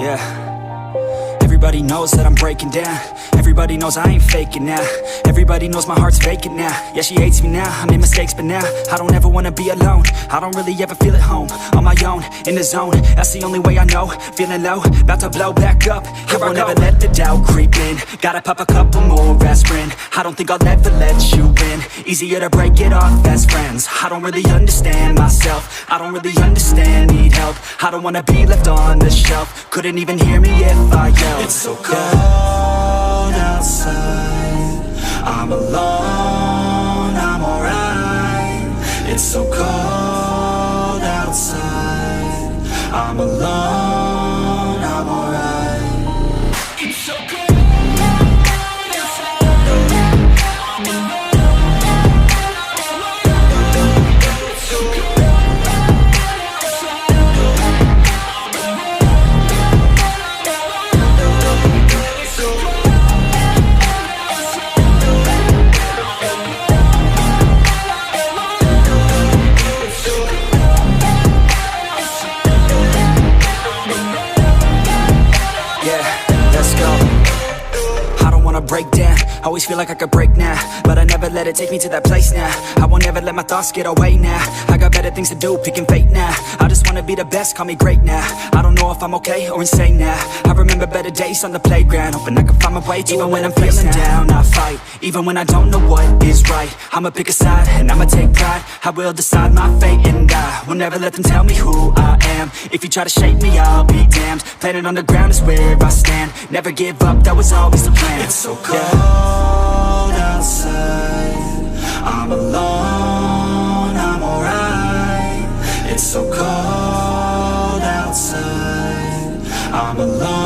Yeah. Everybody knows that I'm breaking down. Everybody knows I ain't faking now. Everybody knows my heart's vacant now. Yeah, she hates me now, I made mistakes but now I don't ever wanna be alone. I don't really ever feel at home. On my own, in the zone, that's the only way I know. Feeling low, about to blow back up. Here I won't ever let the doubt creep in. Gotta pop a couple more aspirin. I don't think I'll ever let you in. Easier to break it off best friends. I don't really understand myself. I don't really understand, need help. I don't wanna be left on the shelf. Couldn't even hear me if I yelled. It's so cold outside, I'm alone, I'm alright. It's so cold outside, I'm alone, I'm alright. It's so cold outside, I'm alone, it's so cold outside, break down, always feel like I could break now, but I never let it take me to that place now. I won't ever let my thoughts get away now. I got better things to do, picking fate now. I just wanna be the best, call me great now. I don't know if I'm okay or insane now. I remember better days on the playground, hoping I can find my way to even when I'm feeling down, I fight. Even when I don't know what is right, I'ma pick a side and I'ma take pride. I will decide my fate and I will never let them tell me who I am. If you try to shape me, I'll be damned. Planet on the ground is where I stand. Never give up, that was always the plan. It's so cold outside, I'm alone, I'm alright. It's so cold outside, I'm alone.